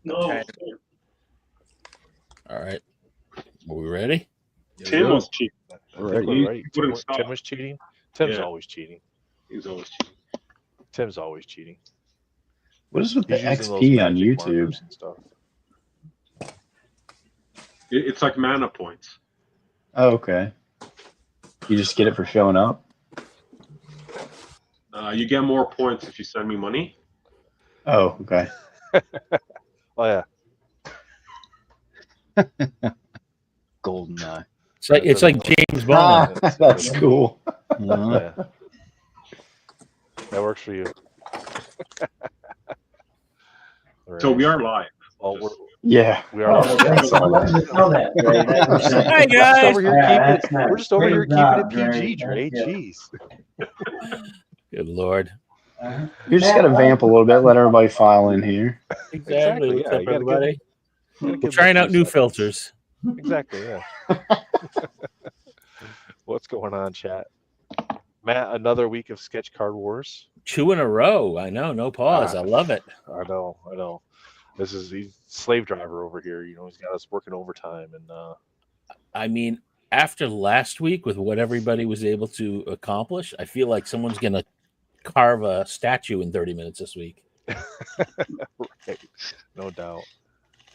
No. 10. All right. Are we ready? Tim was cheating. Right. He wouldn't stop. Tim was cheating. Tim's Yeah. always cheating. He's always cheating. Tim's always cheating. What is with the He's using those XP on magic YouTube? markers and stuff. It's like mana points. Oh, okay. You just get it for showing up? You get more points if you send me money. Oh, okay. Oh yeah. Golden eye. It's like James Bond. That's cool. Yeah. That works for you. So we are live. Oh, Yeah. we are. Hey guys. We're just over here keeping it PG, Dre. Jeez. Good Lord. You just got to vamp a little bit, let everybody file in here. Exactly. What's yeah, up, you gotta everybody? We're We're trying out new filters. Exactly, yeah. What's going on, chat? Matt, another week of sketch card wars. 2 in a row. I know. No pause. I love it. I know. He's slave driver over here. You know, he's got us working overtime, and I mean, after last week with what everybody was able to accomplish, I feel like someone's going to carve a statue in 30 minutes this week. right, no doubt.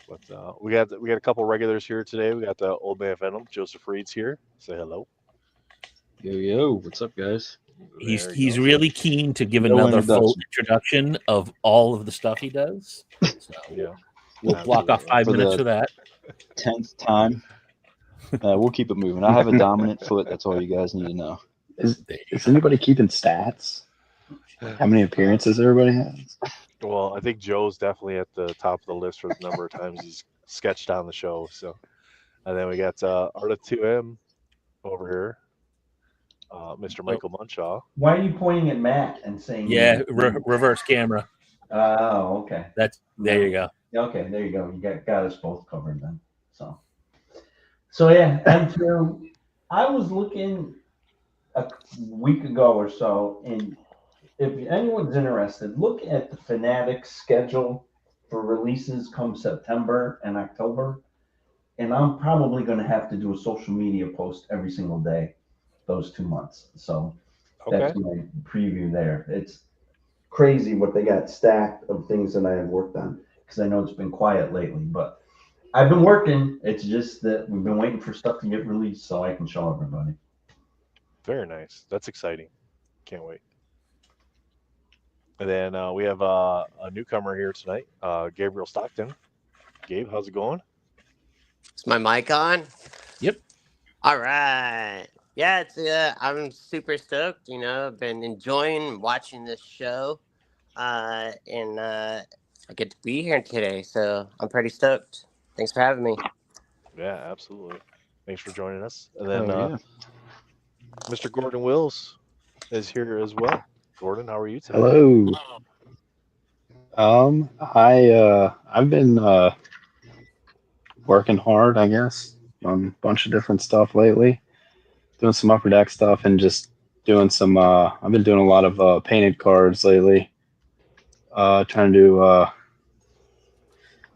But we got a couple regulars here today. We got the Old Man Venom, Joseph Reed's here. Say hello. Yo, what's up, guys? He's really keen to give No another full introduction. introduction of all of the stuff he does. So Yeah, we'll block off 5 For minutes the- for that. 10th time. We'll keep it moving. I have a dominant foot. That's all you guys need to know. Is anybody keeping stats? How many appearances everybody has? Well, I think Joe's definitely at the top of the list for the number of times he's sketched on the show. So, and then we got Art of 2M over here, Mr. Michael Munshaw. Why are you pointing at Matt and saying? Yeah, reverse camera. Oh, okay. There you go. Okay, there you go. You got us both covered then. So yeah, and I was looking a week ago or so, and if anyone's interested, look at the Fanatics schedule for releases come September and October. And I'm probably going to have to do a social media post every single day those 2 months. So that's my preview there. It's crazy what they got stacked of things that I have worked on, because I know it's been quiet lately, but I've been working. It's just that we've been waiting for stuff to get released so I can show everybody. Very nice. That's exciting. Can't wait. And then we have a newcomer here tonight, Gabriel Stockton. Gabe, how's it going? Is my mic on? Yep. All right. Yeah, it's I'm super stoked. You know, I've been enjoying watching this show, and I get to be here today, so I'm pretty stoked. Thanks for having me. Yeah, absolutely. Thanks for joining us. And then Oh, yeah. Mr. Gordon Wills is here as well. Gordon, how are you today? Hello. I've been working hard, I guess, on a bunch of different stuff lately. Doing some upper deck stuff and just doing some. I've been doing a lot of painted cards lately. Trying to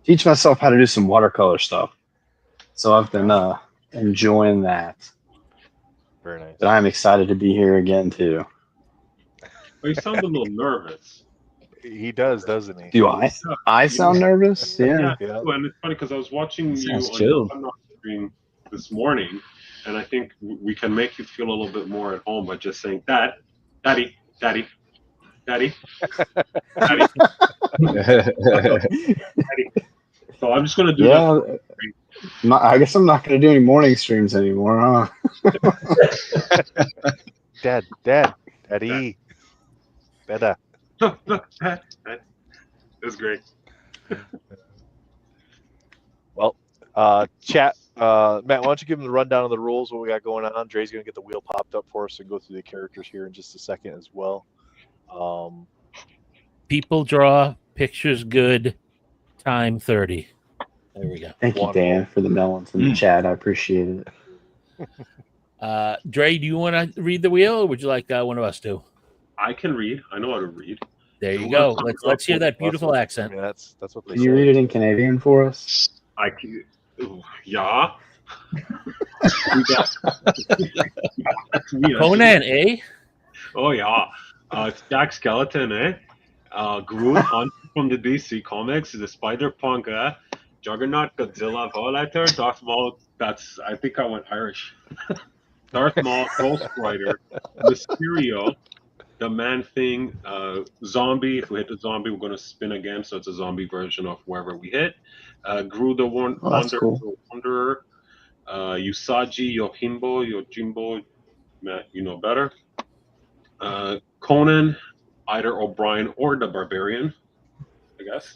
teach myself how to do some watercolor stuff. So I've been enjoying that. Very nice. But I'm excited to be here again too. Well, you sound a little nervous. He does, doesn't he? Do I sound nervous? Yeah. Yeah. Well, and it's funny because I was watching you Sounds on chill. your screen this morning, and I think we can make you feel a little bit more at home by just saying, Dad, Daddy, Daddy, Daddy, Daddy, Daddy. So I'm just going to do that. Yeah. I guess I'm not going to do any morning streams anymore, huh? Daddy, better. That's great. Well, chat. Matt, why don't you give him the rundown of the rules, what we got going on? Dre's going to get the wheel popped up for us and go through the characters here in just a second as well. People draw, pictures good, time 30. There we go. Thank you, Dan, for the melons in the chat. I appreciate it. Dre, do you want to read the wheel, or would you like one of us to? I can read. I know how to read. There you go. Let's hear that beautiful accent. I mean, that's what they Can you say. read it in Canadian for us? Yeah. We got, Conan, eh? Oh yeah. Jack Skeleton, eh? Groot on from the DC Comics, the Spider-Punk, Juggernaut, Godzilla, Violator, Darth Maul. I think I went Irish. Darth Maul, Ghost Rider, Mysterio, the Man-Thing, Zombie. If we hit the zombie, we're going to spin again, so it's a zombie version of wherever we hit. Groot, the Oh, that's cool. Wanderer, Usagi, Yojimbo, Matt, you know better. Conan, either O'Brien or the Barbarian, I guess.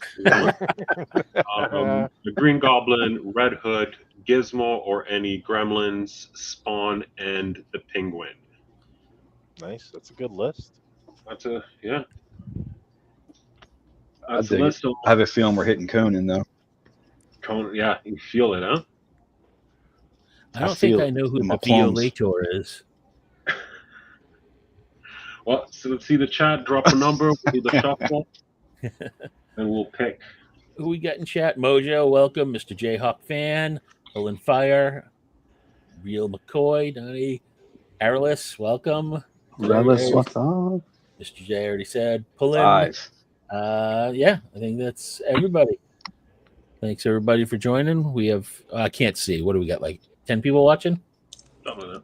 The Green Goblin, Red Hood, Gizmo, or any Gremlins, Spawn, and the Penguin. Nice. That's a good list. That's a yeah. I That's the dig it. list. Of I have a feeling we're hitting Conan though. Conan. Yeah, you feel it, huh? I don't think feel I it know who in my the plums. Violator is. Well, so let's see the chat. Drop a number. We'll do the shuffle, and we'll pick. Who we got in chat? Mojo, welcome. Mr. Jayhawk fan. Olin Fire. Real McCoy. Donnie. Aralis, welcome. Relis, what's up? Mr. J already said. Pull in. 5. Yeah, I think that's everybody. Thanks everybody for joining. We have I can't see. What do we got? Like 10 people watching? Something like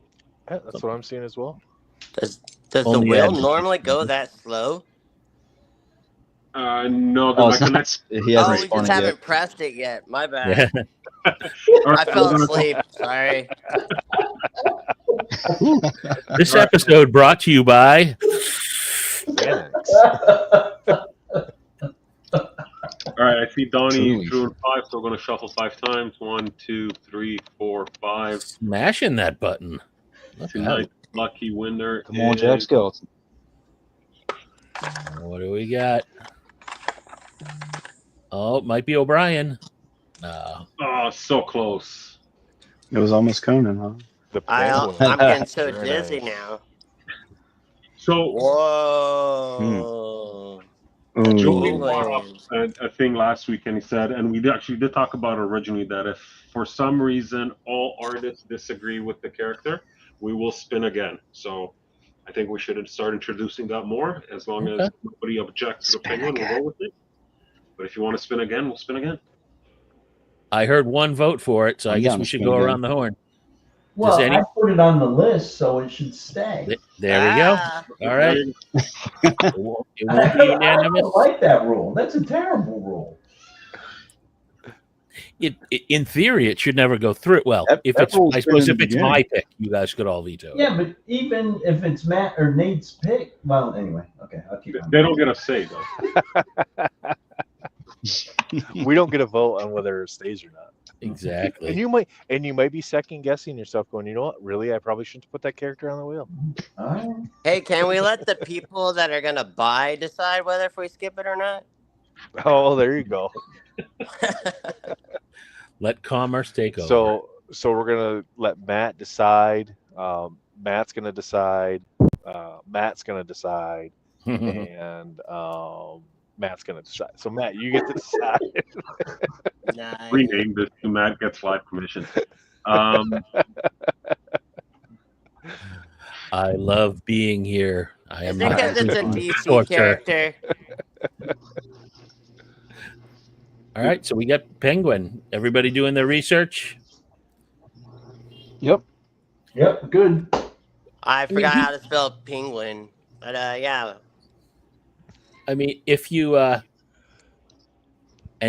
Yeah, that's what I'm seeing as well. Does the Only wheel admin. normally go that slow? that. No, Oh, my it's not, connection. he Oh, hasn't we just spawned it haven't yet. pressed it yet. My bad. Yeah. All I right, fell we're gonna- asleep. Sorry. This episode brought to you by Xanax. All right, I see Donnie Truly. drew in 5, so we're going to shuffle 5 times. 1, 2, 3, 4, 5. smashing that button. Look Tonight, out. lucky winner. Come on, Jack is- Skeleton. What do we got? Oh, it might be O'Brien. No. Oh, so close. It was almost Conan, huh? The I'm penguin. getting so Very dizzy nice. now. So, Whoa. Ooh. Joey brought up Penguin. a thing last week, and he said, and we actually did talk about it originally, that if for some reason all artists disagree with the character, we will spin again. So I think we should start introducing that more. As long as nobody objects to the penguin, we'll go with it. But if you want to spin again, we'll spin again. I heard one vote for it, so I I'm guess down we to should spin go again. around the horn. Well, any- I put it on the list, so it should stay. There we go. Ah, All right. It won't be unanimous. I don't like that rule. That's a terrible rule. In theory, it should never go through. Well, That- if that it's, rule's I been suppose in if the it's beginning. my pick, you guys could all veto it. Yeah, but even if it's Matt or Nate's pick, well, anyway, okay, I'll keep on. They don't get a say, though. We don't get a vote on whether it stays or not. Exactly. And you might be second guessing yourself, going, you know what? Really, I probably shouldn't put that character on the wheel. All right. hey, can we let the people that are gonna buy decide whether if we skip it or not? Oh, there you go. Let commerce take over. So we're gonna let Matt decide. Matt's gonna decide. Matt's gonna decide, and Matt's gonna decide. So Matt, you get to decide. Nice. Rename this to Matt Gets Live Commission. I love being here. I Is am it not because it's a doing DC torture. character? All right, so we got Penguin. Everybody doing their research? Yep. Yep, good. I forgot how to spell penguin, but yeah. I mean, if you and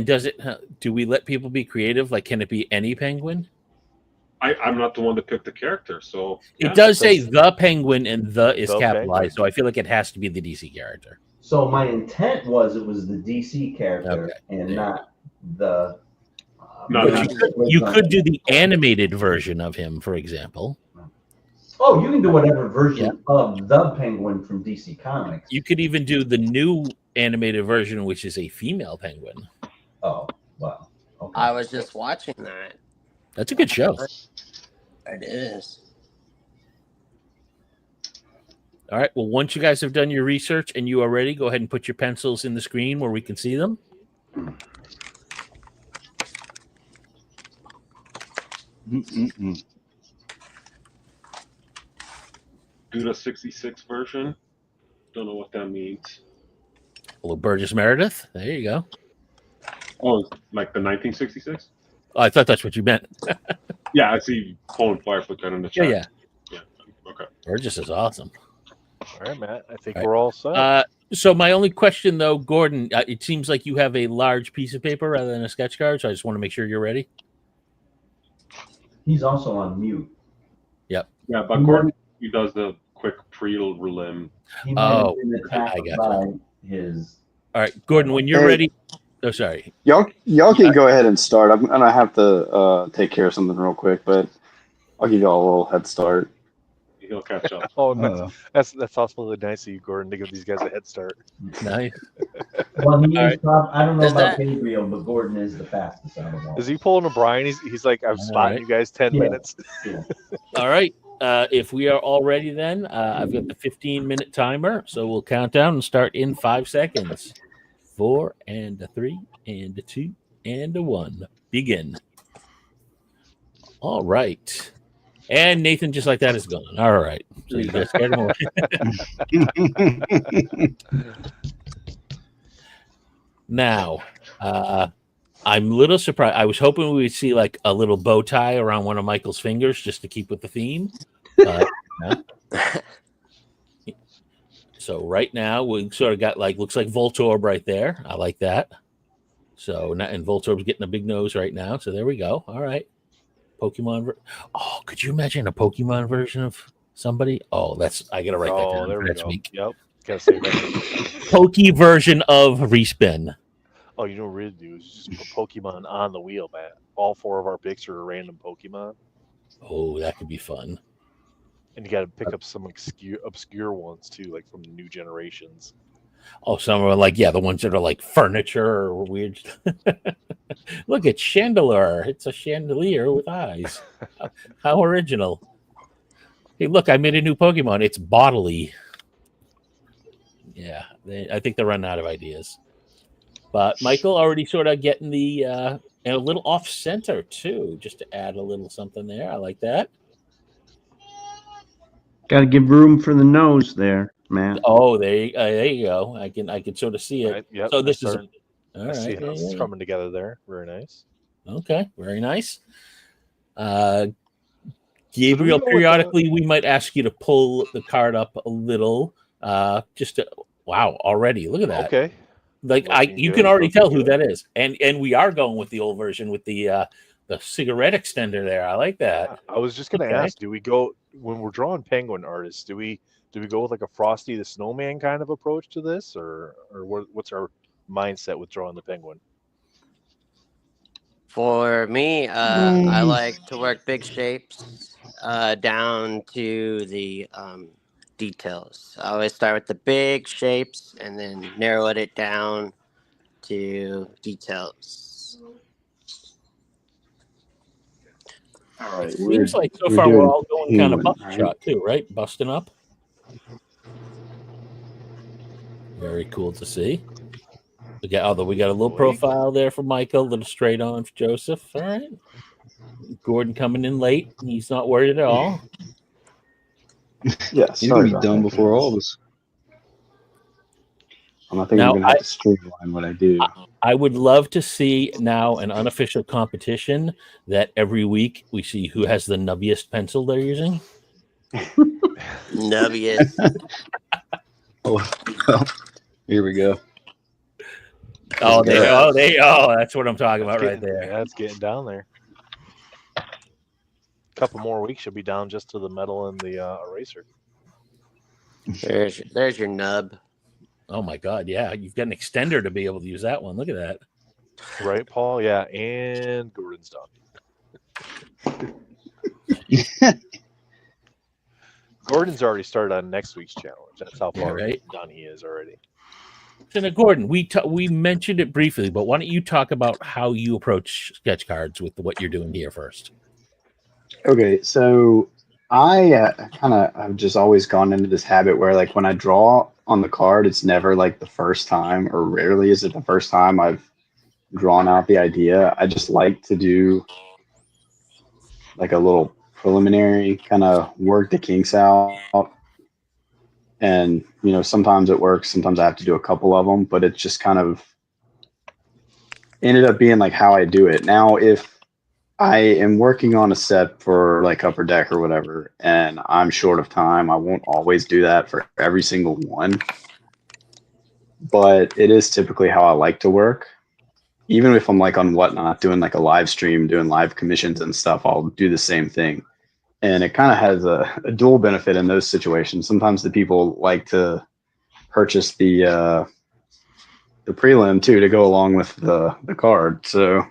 does it? Do we let people be creative? Like, can it be any penguin? I'm not the one to pick the character, so It yeah. does say the penguin, and the is The capitalized, Penguin. so I feel like it has to be the DC character. So my intent was it was the DC character Okay. and Yeah. not the. No, But you could do the animated version of him, for example. Oh, you can do whatever version of the Penguin from DC Comics. You could even do the new animated version, which is a female penguin. Oh, wow. Okay. I was just watching that. That's a good show. It is. All right. Well, once you guys have done your research and you are ready, go ahead and put your pencils in the screen where we can see them. Do the 66 version. Don't know what that means. Little Burgess Meredith. There you go. Oh, like the 1966? Oh, I thought that's what you meant. Yeah, I see Pulling Fire put that in the chat. Yeah. Okay. Burgess is awesome. All right, Matt. I think All right. we're all set. So my only question, though, Gordon, it seems like you have a large piece of paper rather than a sketch card, so I just want to make sure you're ready. He's also on mute. Yep. Yeah, but Gordon, he does the quick prelim. He might have Oh, been attacked I by his. All right, Gordon, when you're Hey. ready. Oh, sorry. Y'all can go ahead and start. I'm gonna have to take care of something real quick, but I'll give y'all a little head start. He'll catch up. Oh, that's also really nice of you, Gordon, to give these guys a head start. Nice. Well, he All is. I don't know Does about that- Gabriel, but Gordon is the fastest out of all. Is he pulling a Brian? He's like, I'm spotting right. you guys 10 Yeah. minutes. Yeah. All right. If we are all ready, then I've got the 15-minute timer, so we'll count down and start in 5 seconds. 4 and a 3 and a 2 and a 1. Begin. All right. And Nathan, just like that, is gone. All right. So you guys scared him away. Now, I'm a little surprised. I was hoping we would see like a little bow tie around one of Michael's fingers just to keep with the theme. No. So right now we sort of got like, looks like Voltorb right there. I like that. So, and Voltorb's getting a big nose right now. So there we go. All right. Pokemon. Oh, could you imagine a Pokemon version of somebody? Oh, I got to write that Oh, down there for we next go. week. Yep. Gotta say that. Pokey version of Respin. Oh, you know what we really do is just put Pokemon on the wheel, Matt. All 4 of our picks are random Pokemon. Oh, that could be fun. And you got to pick up some obscure ones, too, like from the new generations. Oh, some are like, yeah, the ones that are like furniture or weird. Look, it's chandelier. It's a chandelier with eyes. How original. Hey, look, I made a new Pokemon. It's bodily. Yeah, I think they're running out of ideas. But Michael already sort of getting the and a little off center too, just to add a little something there. I like that. Got to give room for the nose there, man. Oh, there you go. I can sort of see it. Right, yep, So this is all all I see right. how it's coming together there. Very nice. Okay, very nice. Gabriel, go with periodically we might ask you to pull the card up a little. Just to, wow, already look at that. Okay. Like Looking you good, can already looking tell who good. that is, and we are going with the old version with the cigarette extender there. I like that. I was just gonna Okay. ask, do we go when we're drawing penguin artists? Do we go with like a Frosty the Snowman kind of approach to this, or what's our mindset with drawing the penguin? For me, I like to work big shapes down to the details. I always start with the big shapes and then narrow it down to details. All right. Seems like so we're far we're doing all going kind of penguin, bust right? shot too, right? Busting up. Very cool to see. We got a little profile there for Michael, a little straight on for Joseph. All right. Gordon coming in late. He's not worried at all. Yeah, He's sorry gonna be about done that, before guys. all of us. I think Now, I'm gonna have to streamline what I do. I would love to see now an unofficial competition that every week we see who has the nubbiest pencil they're using. Nubbiest. Oh, well, here we go. Oh, Yeah. that's what I'm talking about right there. Yeah, it's getting down there. Couple more weeks, you'll be down just to the metal and the eraser. There's your nub. Oh my God, yeah, you've got an extender to be able to use that one. Look at that. Right, Paul? Yeah, and Gordon's done. Gordon's already started on next week's challenge. That's how far right. done he is already. So now, Gordon, we mentioned it briefly, but why don't you talk about how you approach sketch cards with what you're doing here first? Okay, so I've just always gone into this habit where like when I draw on the card, it's never like the first time, or rarely is it the first time I've drawn out the idea. I just like to do like a little preliminary kind of work the kinks out. And, sometimes it works. Sometimes I have to do a couple of them, but it's just kind of ended up being like how I do it. Now, if I am working on a set for like Upper Deck or whatever, and I'm short of time, I won't always do that for every single one. But it is typically how I like to work. Even if I'm like on Whatnot doing like a live stream, doing live commissions and stuff, I'll do the same thing. And it kind of has a dual benefit in those situations. Sometimes the people like to purchase the prelim too to go along with the card. So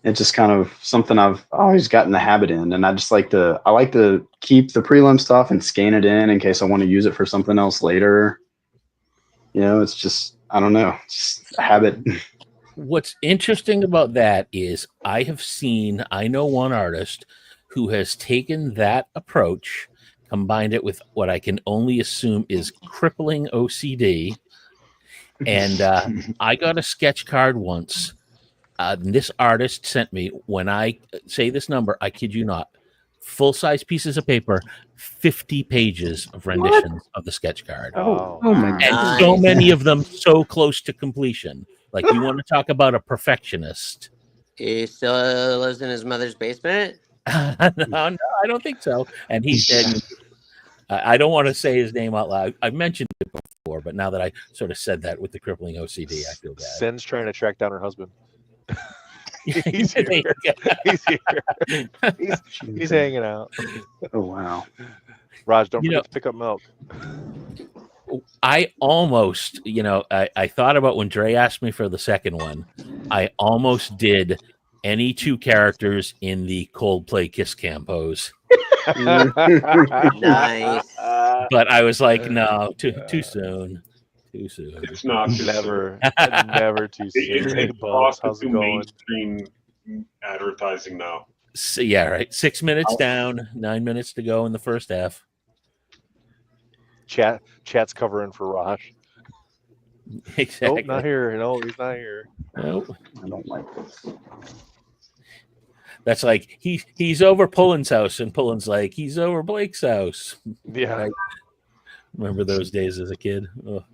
it's just kind of something I've always gotten the habit in. And I like to keep the prelim stuff and scan it in case I want to use it for something else later. It's just, I don't know, just a habit. What's interesting about that is I know one artist who has taken that approach, combined it with what I can only assume is crippling OCD. And I got a sketch card once. This artist sent me, when I say this number, I kid you not, full-size pieces of paper, 50 pages of renditions of the sketch card. Oh my God. And so many of them so close to completion. Like, you want to talk about a perfectionist. He still lives in his mother's basement? No, I don't think so. And he said, I don't want to say his name out loud. I've mentioned it before, but now that I sort of said that with the crippling OCD, I feel bad. Sen's trying to track down her husband. He's here. He's here. He's hanging out. Oh, wow. Raj, don't forget to pick up milk. I almost, I thought about when Dre asked me for the second one, I almost did any two characters in the Coldplay Kiss Cam pose. Nice. But I was like, no, too soon. Too soon. It's not too never too soon. It's Hey, Buzz, how's it going? mainstream advertising now. So, yeah, right. 6 minutes down, 9 minutes to go in the first half. Chat's covering for Raj. Exactly. Nope, not here. No, he's not here. Nope. I don't like this. That's like he's over Pullen's house, and Pullen's like he's over Blake's house. Yeah. Right? Remember those days as a kid? Oh.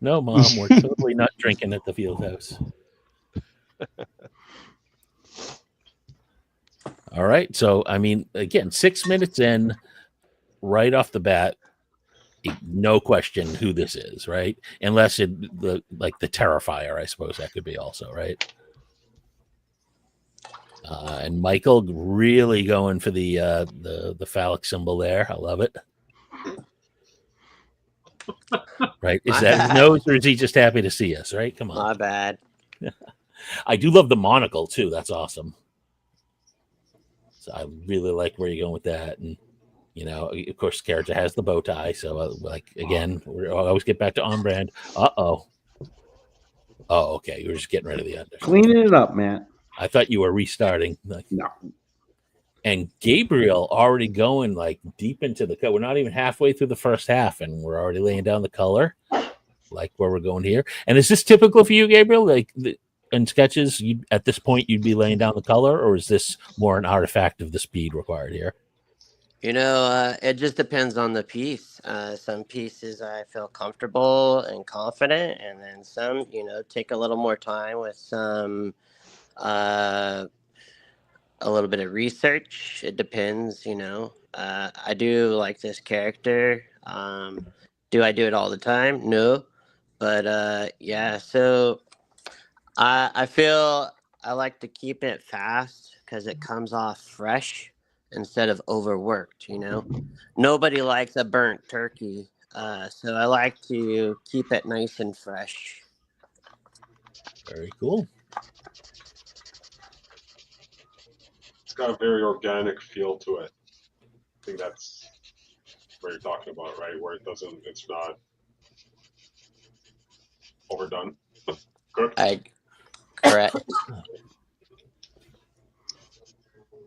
No, Mom, we're totally not drinking at the field house. All right. So, I mean, again, 6 minutes in, right off the bat, no question who this is, right? Unless the Terrifier, I suppose that could be also, right? And Michael really going for the phallic symbol there. I love it. Right? Is that his nose, or is he just happy to see us? Right? Come on. My bad. I do love the monocle too. That's awesome. So I really like where you're going with that, and of course, the character has the bow tie. So, again, I always get back to on brand. Oh, okay. You were just getting rid of the under. Cleaning it up, Matt. I thought you were restarting. No. And Gabriel already going deep into the cut. We're not even halfway through the first half, and we're already laying down the color, like where we're going here. And is this typical for you, Gabriel? In sketches, at this point, you'd be laying down the color, or is this more an artifact of the speed required here? It just depends on the piece. Some pieces I feel comfortable and confident, and then some, take a little more time with some, a little bit of research. It depends, I do like this character. Do I do it all the time? No. But yeah, so I feel I like to keep it fast because it comes off fresh instead of overworked, Nobody likes a burnt turkey. So I like to keep it nice and fresh. Very cool. It's got a very organic feel to it. I think that's what you're talking about, right? Where it's not overdone. Correct. Correct.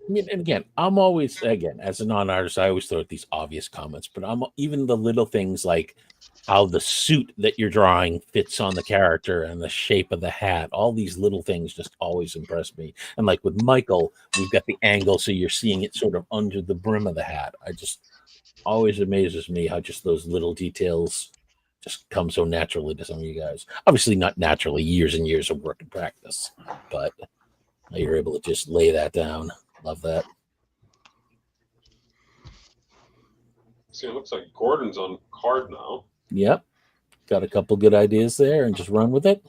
I mean, and again, I'm always, again, as a non-artist, I always throw out these obvious comments, but I'm even the little things like how the suit that you're drawing fits on the character and the shape of the hat. All these little things just always impress me. And like with Michael, we've got the angle, so you're seeing it sort of under the brim of the hat. I just always amazes me how just those little details just come so naturally to some of you guys. Obviously, not naturally, years and years of work and practice, but you're able to just lay that down. Love that. See, it looks like Gordon's on card now. Yep. Got a couple good ideas there and just run with it.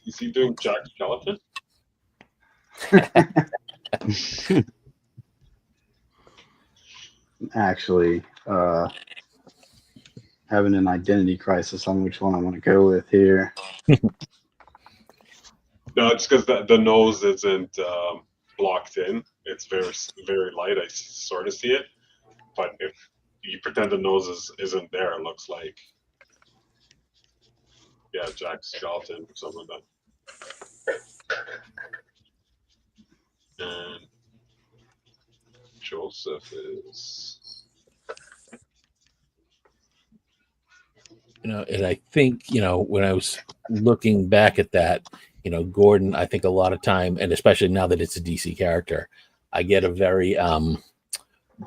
Is he doing Jack Skeleton? Actually, having an identity crisis on which one I want to go with here. No, it's because the nose isn't blocked in. It's very, very light. I sort of see it. But if you pretend the nose isn't there, it looks like, yeah, Jack Skeleton or something like that. And Joseph is... And I think, when I was looking back at that, Gordon, I think a lot of time, and especially now that it's a DC character, I get a very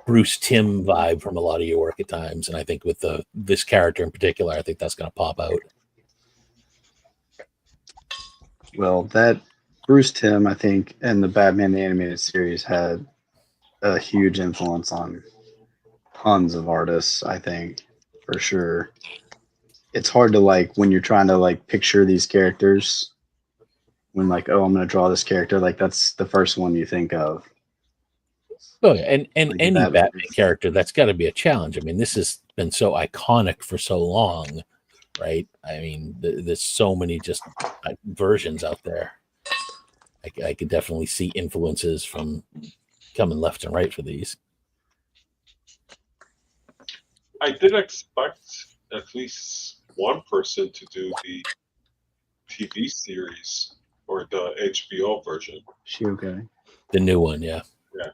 Bruce Timm vibe from a lot of your work at times. And I think with this character in particular, I think that's going to pop out. Well, that Bruce Timm, I think, and the Batman the Animated Series had a huge influence on tons of artists, I think, for sure. It's hard to, when you're trying to, picture these characters, when, I'm going to draw this character, that's the first one you think of. Oh, yeah. And any Batman character, that's got to be a challenge. I mean, this has been so iconic for so long, right? I mean, there's so many just versions out there. I could definitely see influences from coming left and right for these. I did expect at least one person to do the TV series or the HBO version. She okay? The new one, yeah. Yeah.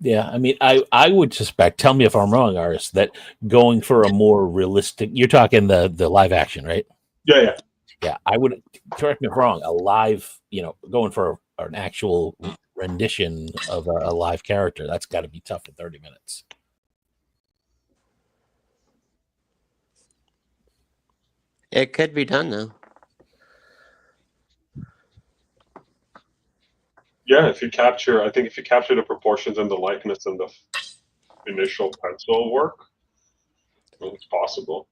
Yeah, I mean, I would suspect, tell me if I'm wrong, Aris, that going for a more realistic, you're talking the live action, right? Yeah. Yeah, I would, correct me if I'm wrong, a live, going for an actual rendition of a live character, that's got to be tough in 30 minutes. It could be done, though. Yeah, if you capture the proportions and the likeness and the initial pencil work, it's possible.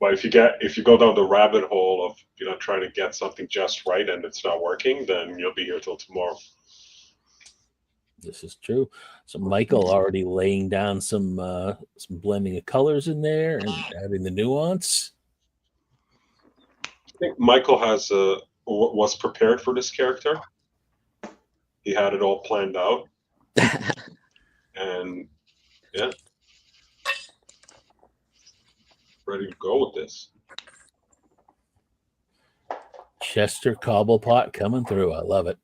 But if you go down the rabbit hole of trying to get something just right and it's not working, then you'll be here till tomorrow. This is true. So Michael already laying down some blending of colors in there and adding the nuance. I think Michael was prepared for this character. He had it all planned out. And yeah. Ready to go with this. Chester Cobblepot coming through. I love it.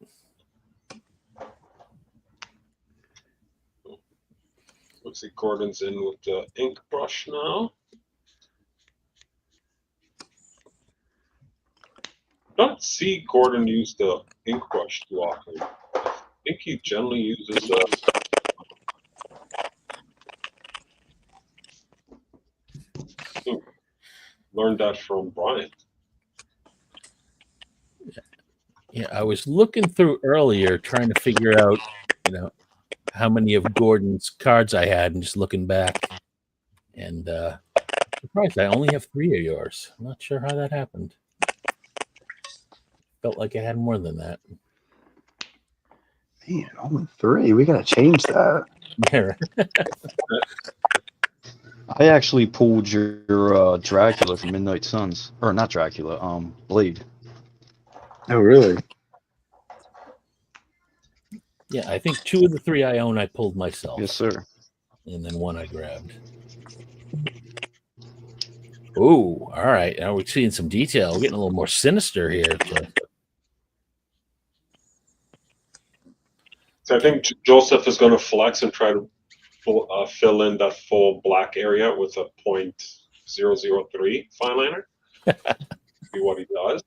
Looks like Gordon's in with the ink brush now. I don't see Gordon use the ink brush too often. I think he generally uses learned that from Brian. Yeah, I was looking through earlier trying to figure out, how many of Gordon's cards I had and just looking back. And surprised I only have 3 of yours. I'm not sure how that happened. Felt like I had more than that. Man, only 3. We gotta change that. Yeah. I actually pulled your Dracula from Midnight Suns, or not Dracula, Blade. Oh, really? Yeah, I think 2 of the 3 I own I pulled myself. Yes, sir. And then 1 I grabbed. Ooh, all right. Now we're seeing some detail. We're getting a little more sinister here. So I think Joseph is going to flex and try to fill in that full black area with a .003 fine liner. See what he does.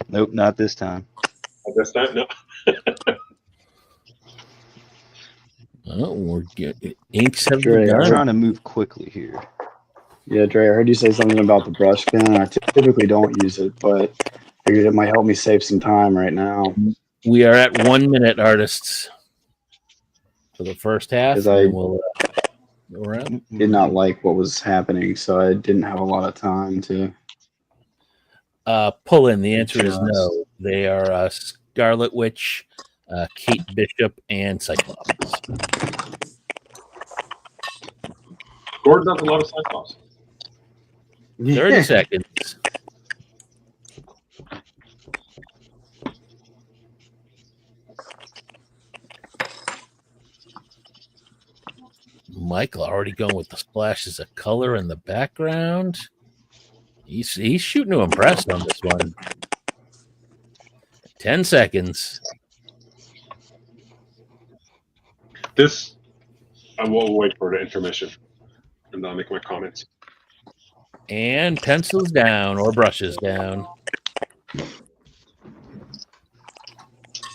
Nope, not this time. At this time, no. Oh, we're getting inks have Dre, I'm begun. trying to move quickly here. Yeah, Dre, I heard you say something about the brush pen. I typically don't use it, but figured it might help me save some time right now. We are at 1 minute, artists, for the first half, 'Cause and I- then we'll go around. Did not like what was happening, so I didn't have a lot of time to. Pull in. The answer is Just- no. They are Scarlet Witch, Kate Bishop, and Cyclops. Gordon does a lot of Cyclops. 30 seconds. Michael already going with the splashes of color in the background. He's shooting to impress on this one. 10 seconds. This, I will wait for the intermission, and I'll make my comments. And pencils down or brushes down.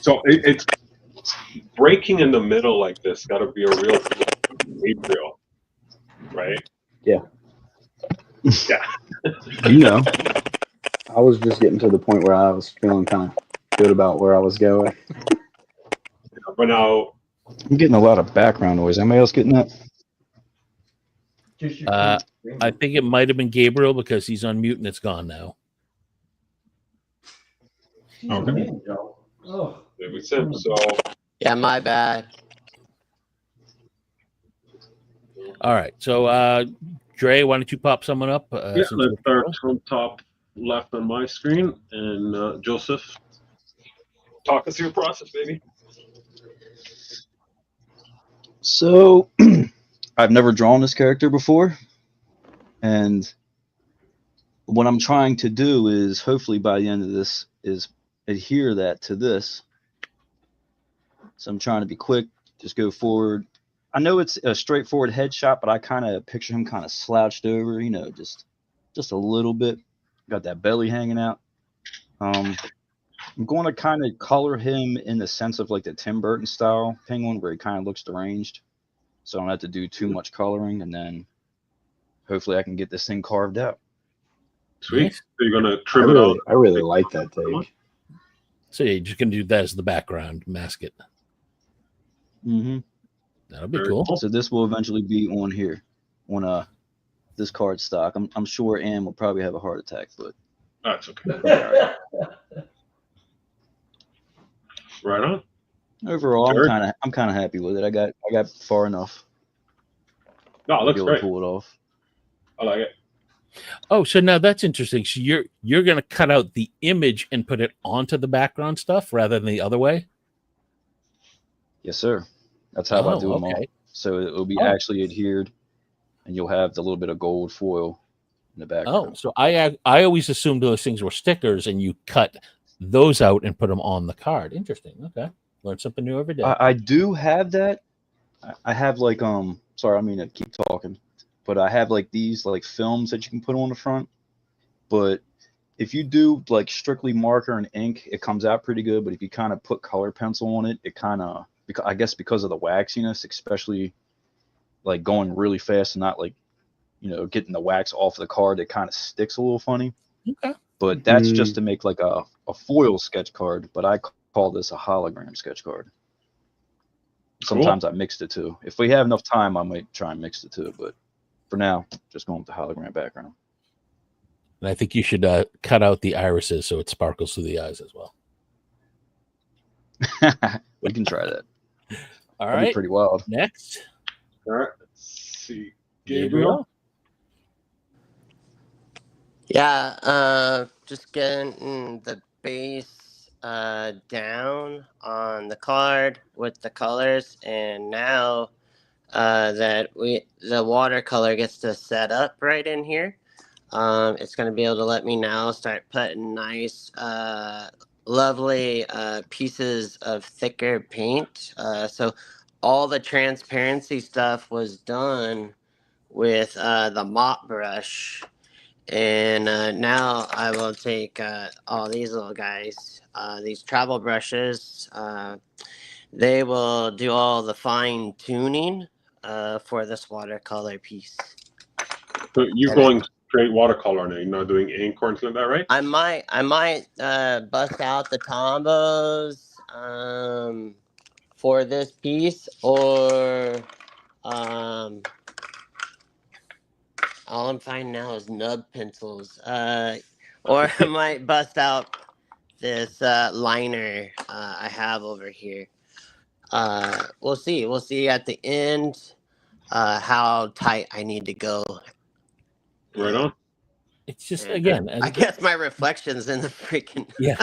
So it's breaking in the middle like this. Got to be a real Gabriel, right? Yeah. Yeah. You know, I was just getting to the point where I was feeling kind of good about where I was going. But now, I'm getting a lot of background noise. Anybody else getting that? Just your I think it might have been Gabriel because he's on mute and it's gone now. Okay. Oh, there we sit. So Yeah, my bad. All right. So, Dre, why don't you pop someone up? yeah, since let's we're- start from top left on my screen, and Joseph, talk us through your process, baby. So, I've never drawn this character before, and what I'm trying to do is hopefully by the end of this is adhere that to this. So I'm trying to be quick, just go forward. I know it's a straightforward headshot, but I kind of picture him kind of slouched over, you know, just a little bit. Got that belly hanging out. I'm going to kind of color him in the sense of like the Tim Burton style penguin, where he kind of looks deranged. So I don't have to do too much coloring, and then hopefully I can get this thing carved out. Sweet. Nice. So you're gonna trim it out. I really like that take. So you're just going to do that as the background, mask it. Mm-hmm. That'll be Very cool. So this will eventually be on here, on this card stock. I'm sure Ann will probably have a heart attack, but That's okay. all right. Right on. Overall, Sure. I'm kind of happy with it. I got far enough No, it to looks be able great. to pull it off. I like it. Oh, so now that's interesting. So you're going to cut out the image and put it onto the background stuff rather than the other way? Yes, sir. That's how I do them all. okay. So it will be Oh. actually adhered, and you'll have the little bit of gold foil in the Oh, background. so I always assumed those things were stickers and you cut those out and put them on the card. Interesting. Okay. Learn something new every day. I do have that. I have like sorry, I mean to keep talking, but I have like these like films that you can put on the front. But if you do like strictly marker and ink, it comes out pretty good. But if you kind of put color pencil on it, it kind of, I guess because of the waxiness, especially like going really fast and not like, you know, getting the wax off the card, it kind of sticks a little funny. Okay. But that's just to make like a foil sketch card. But I call this a hologram sketch card. Sometimes I mix the two. If we have enough time, I might try and mix the two. But for now, just going with the hologram background. And I think you should cut out the irises so it sparkles through the eyes as well. We can try that. All That'd be right. pretty wild. Next. All right. Let's see. Gabriel. Yeah, just getting the base down on the card with the colors, and now that the watercolor gets to set up right in here, it's going to be able to let me now start putting nice lovely pieces of thicker paint. So all the transparency stuff was done with the mop brush. And now I will take all these little guys, these travel brushes. They will do all the fine tuning for this watercolor piece. So you're And going straight watercolor now. You're not doing ink or anything like that, right? I might bust out the combos for this piece, or all I'm finding now is nub pencils. Or I might bust out this liner I have over here. We'll see. We'll see at the end how tight I need to go. Right on. It's just, And, again, I guess my reflections in the freaking. yeah.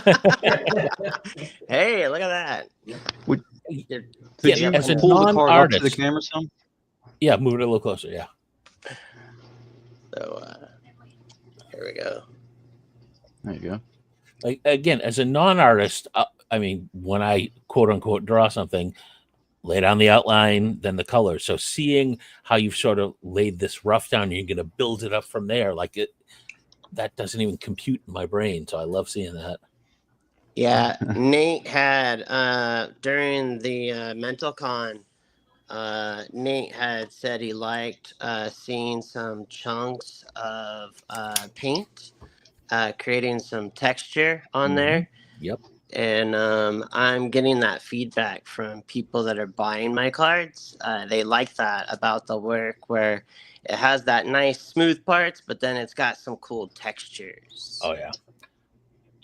Hey, look at that. Would- You're- Could Yeah, you as a pull the card up to the non-artist- camera some? Yeah, move it a little closer. Yeah. So here we go. There you go. Like, again, as a non-artist, I mean, when I quote unquote draw something, lay down the outline, then the color. So seeing how you've sort of laid this rough down, you're going to build it up from there. Like that doesn't even compute in my brain. So I love seeing that. Yeah, Nate had during the mental con. Nate had said he liked seeing some chunks of paint, creating some texture on there. Yep. And I'm getting that feedback from people that are buying my cards. They like that about the work, where it has that nice smooth parts, but then it's got some cool textures. Oh yeah.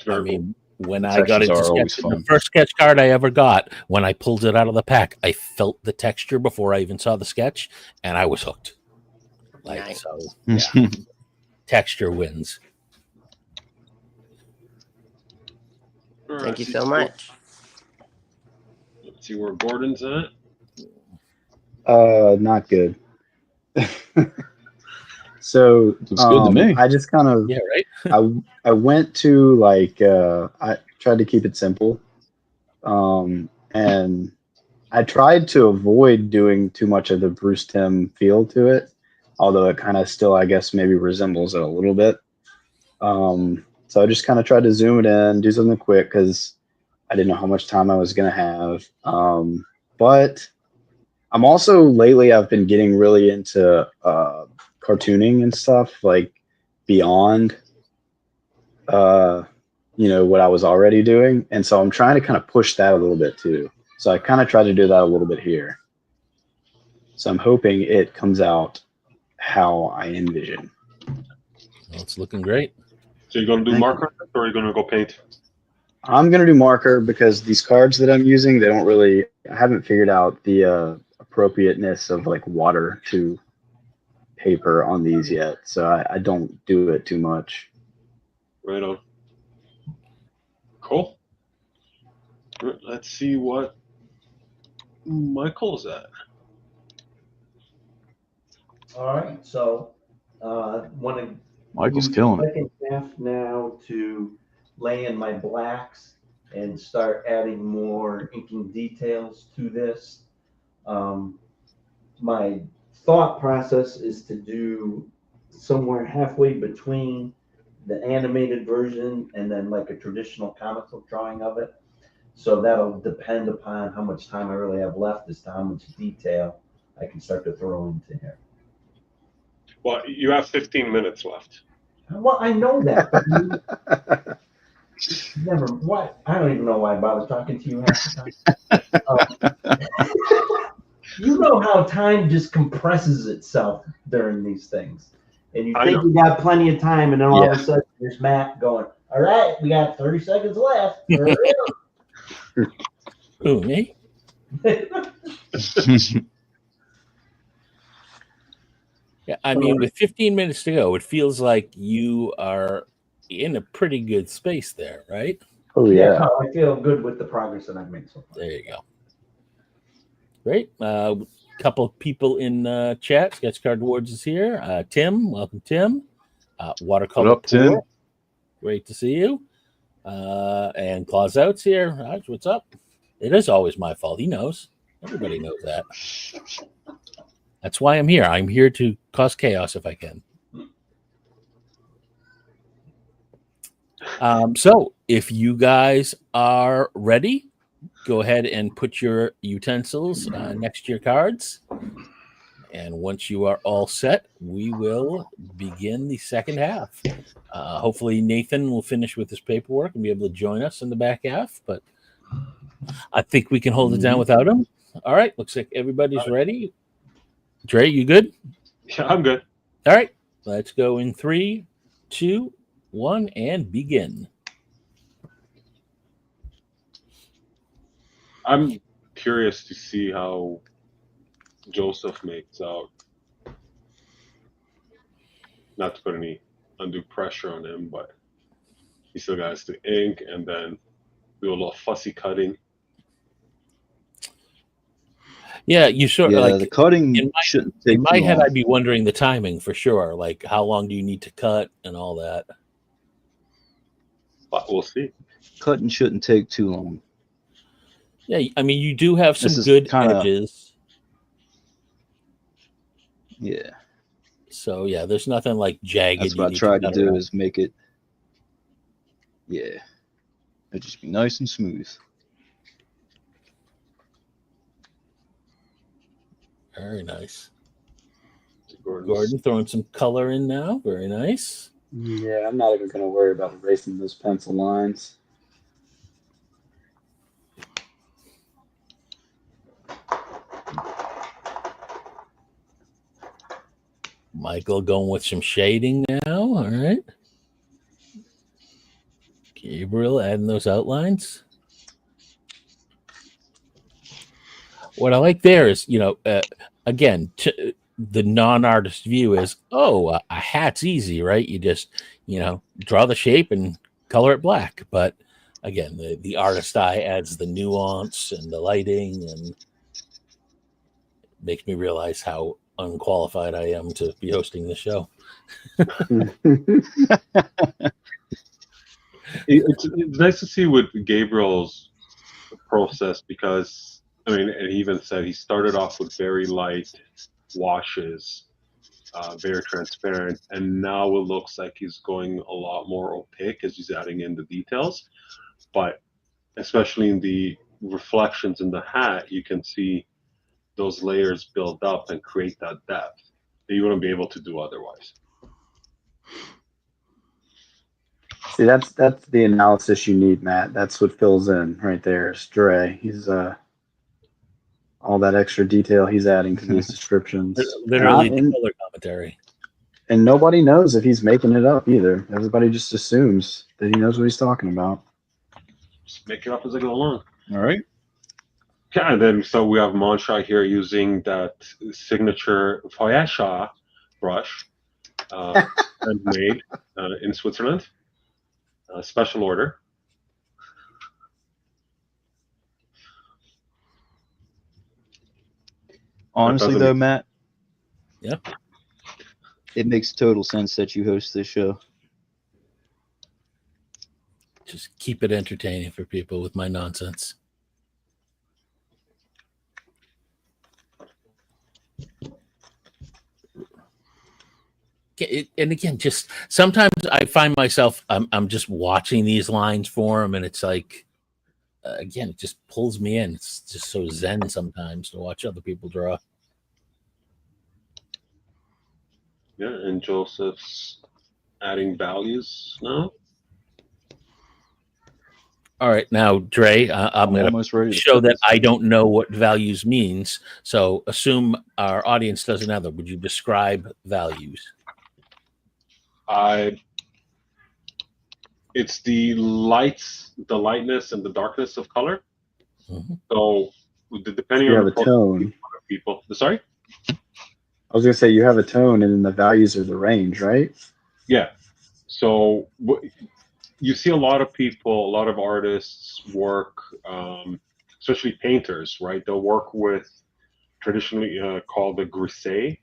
Very I cool. mean, when I got Textures into are always sketching, the fun. first sketch card I ever got, when I pulled it out of the pack, I felt the texture before I even saw the sketch, and I was hooked. Like, Nice. so, yeah, texture wins. All right, Thank you let's so see much. Let's see where Gordon's at. Not good. So Looks good to me. I just kind of Yeah, right. I went to like I tried to keep it simple, and I tried to avoid doing too much of the Bruce Timm feel to it, although it kind of still, I guess, maybe resembles it a little bit. So I just kind of tried to zoom it in, do something quick because I didn't know how much time I was gonna have. But I'm also lately I've been getting really into cartooning and stuff, like beyond what I was already doing, and so I'm trying to kind of push that a little bit too. So I kind of try to do that a little bit here. So I'm hoping it comes out how I envision. Well, it's looking great. So you're gonna do Thank marker, or are you gonna go paint? I'm gonna do marker because these cards that I'm using, they don't really. I haven't figured out the appropriateness of like water to paper on these yet, so I don't do it too much. Right on. Cool. Let's see what Michael's at. All right, so want to Michael's killing it. second half now to lay in my blacks and start adding more inking details to this. My thought process is to do somewhere halfway between the animated version and then like a traditional comic book drawing of it. So that'll depend upon how much time I really have left as to how much detail I can start to throw into here. Well, you have 15 minutes left. Well, I know that. But never. What? I don't even know why I bother talking to you half the time. You know how time just compresses itself during these things, and you think you got plenty of time, and then all of a sudden there's Matt going, "All right, we got 30 seconds left." Who, me? Yeah, I mean, with 15 minutes to go, it feels like you are in a pretty good space there, right? Oh yeah. No, I feel good with the progress that I've made so far. There you go. Great. Couple of people in chat. Sketch Card Awards is here. Tim, welcome, Tim. Watercolor What up, Tim? Pour. Great to see you. And Claus Out's here. Raj, what's up? It is always my fault. He knows. Everybody knows that. That's why I'm here. I'm here to cause chaos if I can. So if you guys are ready, go ahead and put your utensils next to your cards. And once you are all set, we will begin the second half. Hopefully Nathan will finish with his paperwork and be able to join us in the back half, but I think we can hold it down without him. All right, looks like everybody's ready. Dre, you good? Yeah, I'm good. All right, let's go in 3, 2, 1, and begin. I'm curious to see how Joseph makes out. Not to put any undue pressure on him, but he still got to ink and then do a little fussy cutting. Yeah, you sort of Yeah, like the cutting shouldn't take in my too head. long. I'd be wondering the timing for sure. Like, how long do you need to cut and all that? But we'll see. Cutting shouldn't take too long. Yeah, I mean, you do have some This is good kinda- edges. Yeah, So yeah, there's nothing like jagged. that's you what I need tried to cut do around. is make it. Yeah, it just be nice and smooth. Very nice. Gordon's- Gordon throwing some color in now. Very nice. Yeah, I'm not even going to worry about erasing those pencil lines. Michael going with some shading now. All right. Gabriel adding those outlines. What I like there is, again, the non-artist view is, a hat's easy, right? You just, draw the shape and color it black. But again, the artist eye adds the nuance and the lighting, and makes me realize how unqualified I am to be hosting the show. It's nice to see with Gabriel's process because, I mean, and he even said he started off with very light washes, very transparent, and now it looks like he's going a lot more opaque as he's adding in the details. But especially in the reflections in the hat, you can see those layers build up and create that depth that you wouldn't be able to do otherwise. See, that's the analysis you need, Matt. That's what fills in right there. Is Dre. He's all that extra detail he's adding to these descriptions. Literally the color commentary. And nobody knows if he's making it up either. Everybody just assumes that he knows what he's talking about. Just make it up as I go along. All right. Yeah, and then so we have Munshaw here using that signature Feuerschar brush, handmade in Switzerland, special order. Honestly, though, Matt. Yeah. It makes total sense that you host this show. Just keep it entertaining for people with my nonsense. And again, just sometimes I find myself I'm just watching these lines for him, and it's like, again, it just pulls me in. It's just so zen sometimes to watch other people draw. Yeah, and Joseph's adding values now. All right, now Dre, I'm going to show that I don't know what values means. So assume our audience doesn't either. Would you describe values? It's the lightness and the darkness of color. Mm-hmm. So depending you on have a tone. People, sorry. I was gonna say you have a tone, and then the values are the range, right? Yeah. So you see a lot of people, a lot of artists work, especially painters, right? They'll work with traditionally called the grisette,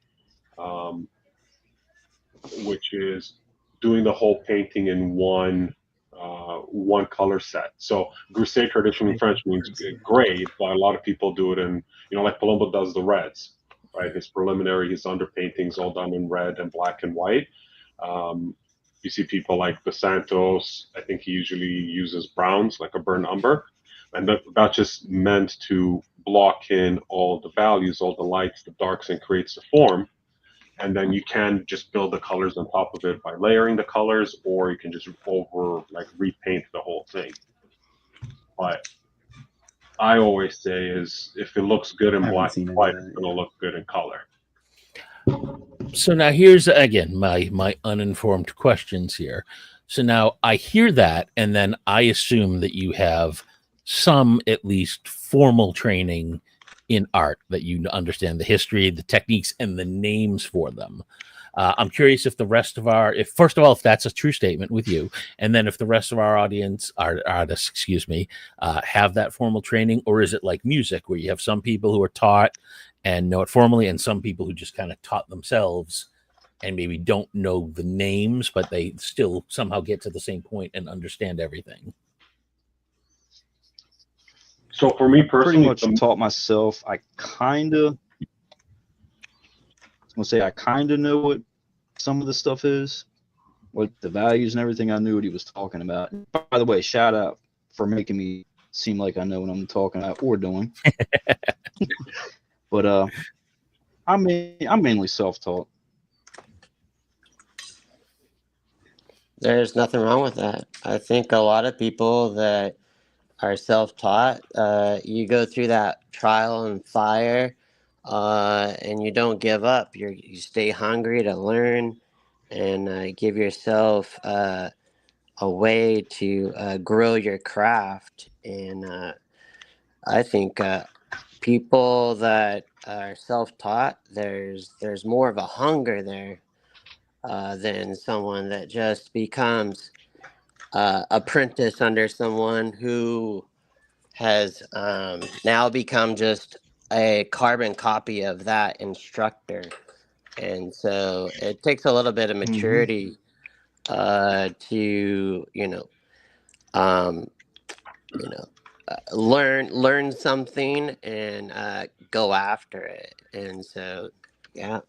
which is doing the whole painting in one one color set. So Crusade tradition in French means gray, but a lot of people do it in, like Palumbo does the reds, right? His preliminary, his underpaintings all done in red and black and white. You see people like the Santos, I think he usually uses browns, like a burnt umber. And that's just meant to block in all the values, all the lights, the darks, and creates the form. And then you can just build the colors on top of it by layering the colors, or you can just repaint the whole thing. But I always say is if it looks good in black and white, it's going to look good in color. So now here's again my uninformed questions here. So now I hear that, and then I assume that you have some at least formal training in art, that you understand the history, the techniques, and the names for them. I'm curious if the rest of if first of all, if that's a true statement with you, and then if the rest of our audience, artists, have that formal training, or is it like music where you have some people who are taught and know it formally, and some people who just kind of taught themselves and maybe don't know the names, but they still somehow get to the same point and understand everything? So for me personally, pretty much taught myself. I kind of know what some of the stuff is, like the values and everything. I knew what he was talking about. By the way, shout out for making me seem like I know what I'm talking about or doing. But I'm mainly self-taught. There's nothing wrong with that. I think a lot of people that are self-taught, you go through that trial and fire, and you don't give up. You stay hungry to learn and give yourself a way to grow your craft. And I think people that are self-taught, there's more of a hunger there than someone that just becomes apprentice under someone who has now become just a carbon copy of that instructor. And so it takes a little bit of maturity to learn something and go after it. And so yeah,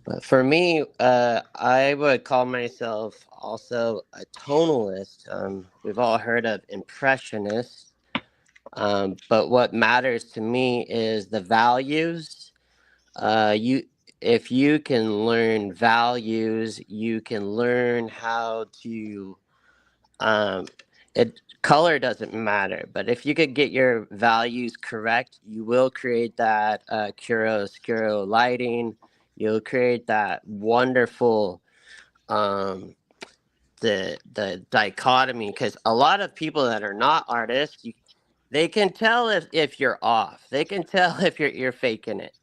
but for me, I would call myself also a tonalist. We've all heard of impressionists. But what matters to me is the values. If you can learn values, you can learn how to. Color doesn't matter, but if you could get your values correct, you will create that chiaroscuro lighting. You'll create that wonderful the dichotomy, because a lot of people that are not artists, they can tell if you're off. They can tell if you're faking it,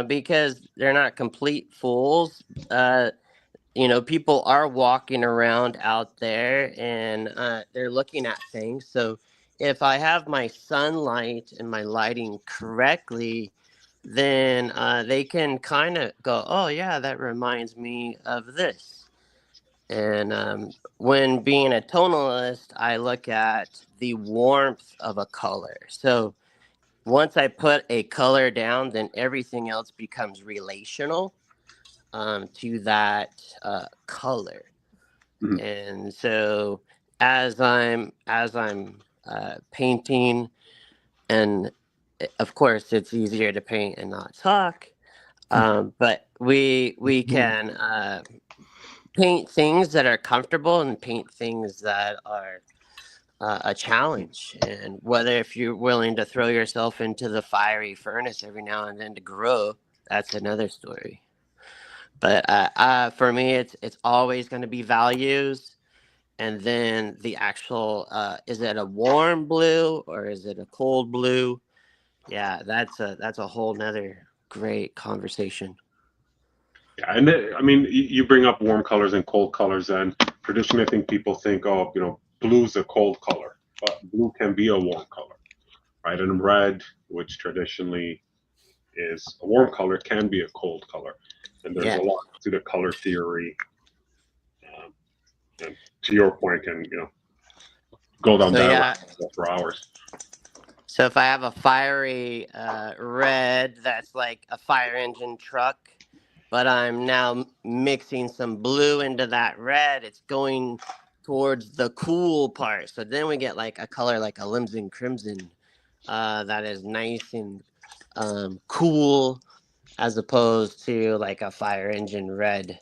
because they're not complete fools. People are walking around out there and they're looking at things. So if I have my sunlight and my lighting correctly, then they can kind of go, oh yeah, that reminds me of this. And when being a tonalist, I look at the warmth of a color. So once I put a color down, then everything else becomes relational to that color. Mhm. And so as I'm painting, and of course it's easier to paint and not talk, but we can paint things that are comfortable and paint things that are a challenge. And whether if you're willing to throw yourself into the fiery furnace every now and then to grow, that's another story. But for me, it's always going to be values, and then the actual is it a warm blue or is it a cold blue? Yeah, that's a whole nother great conversation. Yeah, and I mean, you bring up warm colors and cold colors, and traditionally, I think people think, oh, blue's a cold color, but blue can be a warm color, right? And red, which traditionally is a warm color, can be a cold color, and there's Yeah. a lot to the color theory. And to your point, and go down So that yeah, route for hours. so if I have a fiery red that's like a fire engine truck, but I'm now mixing some blue into that red, it's going towards the cool part. So then we get like a color like a Limson Crimson that is nice and cool, as opposed to like a fire engine red,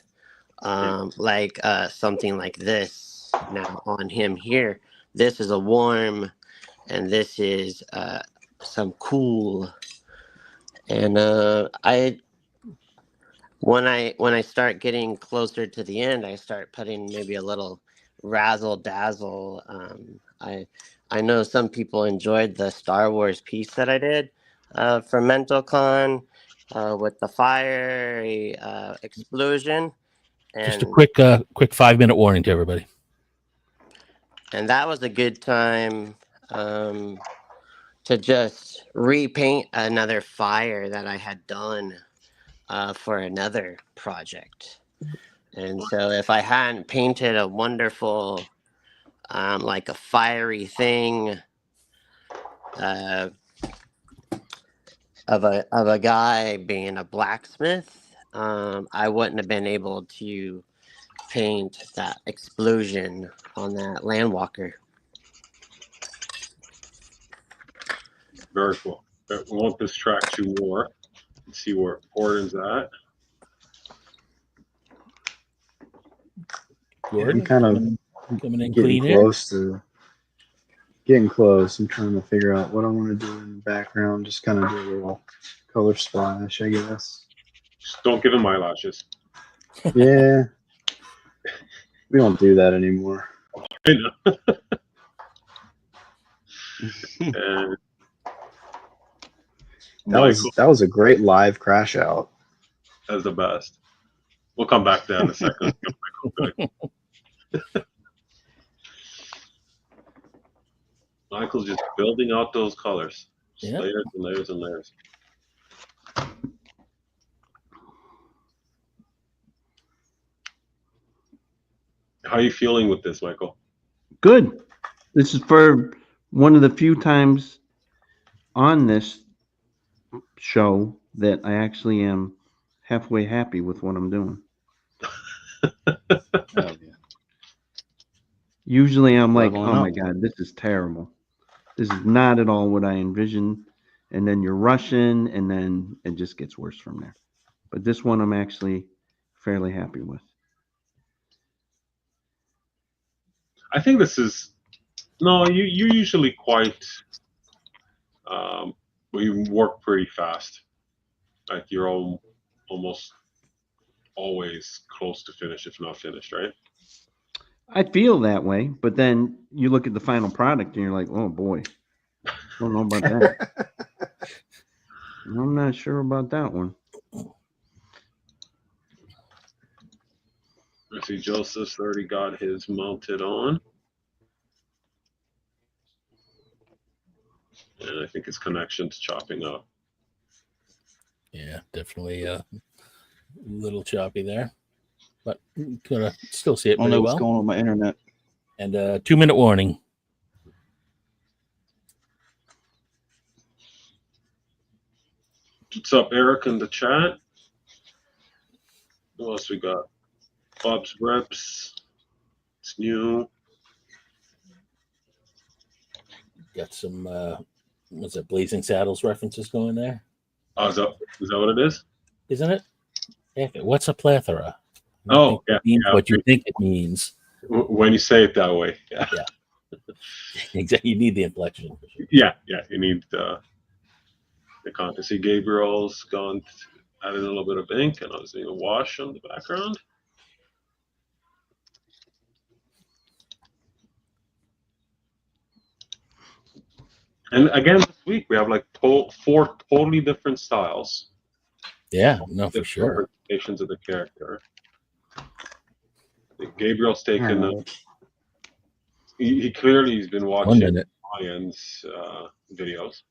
like something like this now on him here. This is a warm, and this is some cool. And when I start getting closer to the end, I start putting maybe a little razzle dazzle. I know some people enjoyed the Star Wars piece that I did for MentalCon with the fire explosion, Just a and quick 5-minute warning to everybody. that was a good time to just repaint another fire that I had done for another project. And so if I hadn't painted a wonderful, like a fiery thing of a guy being a blacksmith, I wouldn't have been able to paint that explosion on that landwalker. Very cool. We won't distract you more. Let's see where Gordon's at. Gordon, I'm kind of coming in getting clean here. close to getting close. I'm trying to figure out what I want to do in the background. Just kind of do a little color splash, I guess. Just don't give him eyelashes. Yeah, we don't do that anymore. I know. And That was a great live crash out. That's the best. We'll come back to that in a second. Michael's just building out those colors. Just layers and layers and layers. How are you feeling with this, Michael? Good. This is for one of the few times on this show that I actually am halfway happy with what I'm doing. Usually I'm like, Leveling oh my up. God, this is terrible. This is not at all what I envisioned. And then you're rushing, and then it just gets worse from there. But this one I'm actually fairly happy with. I think this is no. You're usually quite. You work pretty fast. Like you're almost always close to finish, if not finished, right? I feel that way, but then you look at the final product and you're like, oh boy, I don't know about that. I'm not sure about that one. I see Joseph's already got his mounted on. And I think his connection's chopping up. Yeah, definitely a little choppy there. But gonna still see it I don't pretty know what's well. going on with my internet. And 2-minute warning. What's up, Eric, in the chat? Who else we got? Bob's Reps. It's new. Got some what's it, Blazing Saddles references going there? Oh, is that what it is? Isn't it? What's a plethora? Oh, yeah, means yeah. What you think it means. When you say it that way, yeah. Exactly. You need the inflection. For sure. Yeah. You need the content. See, Gabriel's added a little bit of ink, and I was doing a wash on the background. And again, this week we have like 4 totally different styles. Yeah, no, for sure. Interpretations of the character. Gabriel's taken. He clearly has been watching Ryan's videos.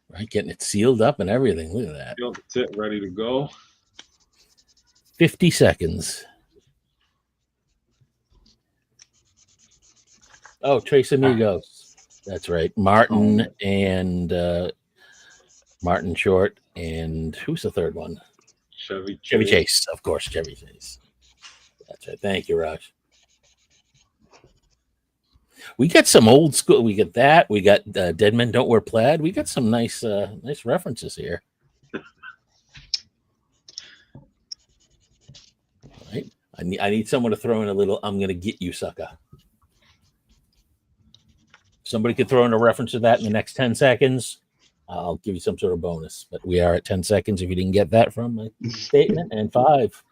Right, getting it sealed up and everything. Look at that. That's it, ready to go. 50 seconds. Oh, Tres Amigos. That's right. Martin and Martin Short, and who's the third one? Chevy Chevy Chase, of course. Chevy Chase. That's right. Thank you, Raj. We got some old school. We got that. We got Dead Men Don't Wear Plaid. We got some nice references here. Right. I need someone to throw in a little. I'm gonna get you, sucker. Somebody could throw in a reference to that in the next 10 seconds. I'll give you some sort of bonus. But we are at 10 seconds if you didn't get that from my statement. And 5,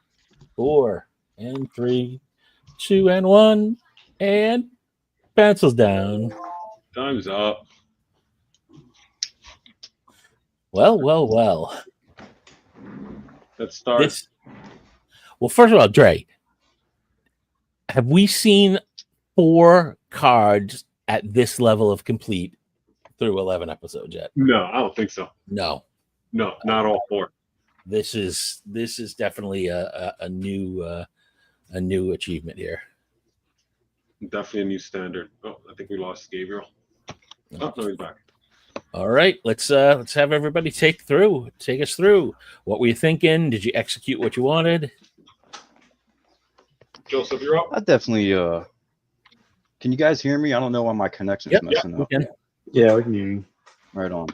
4, and 3, 2, and 1, and pencils down. Time's up. Well. Let's start. Well, first of all, Dre, have we seen 4 cards at this level of complete through 11 episodes yet? No, I don't think so. No, not all 4. This is definitely a new achievement here. Definitely a new standard. Oh, I think we lost Gabriel. Oh, no, he's back. All right, let's have everybody take us through. What were you thinking? Did you execute what you wanted? Joseph, you're up. I definitely. Can you guys hear me? I don't know why my connection's messing up. We can. Yeah, we can hear you. Right on.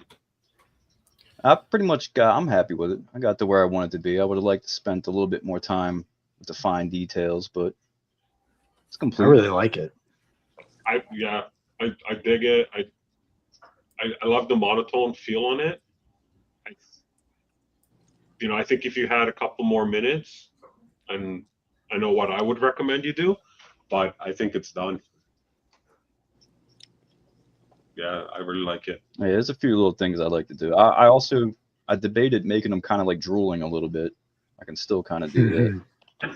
I pretty much I'm happy with it. I got to where I wanted to be. I would have liked to spend a little bit more time with the fine details, but it's complete. I really like it. I dig it. I love the monotone feel on it. I think if you had a couple more minutes, and I know what I would recommend you do, but I think it's done. Yeah, I really like it. Yeah, there's a few little things I'd like to do. I debated making them kind of like drooling a little bit. I can still kind of do that.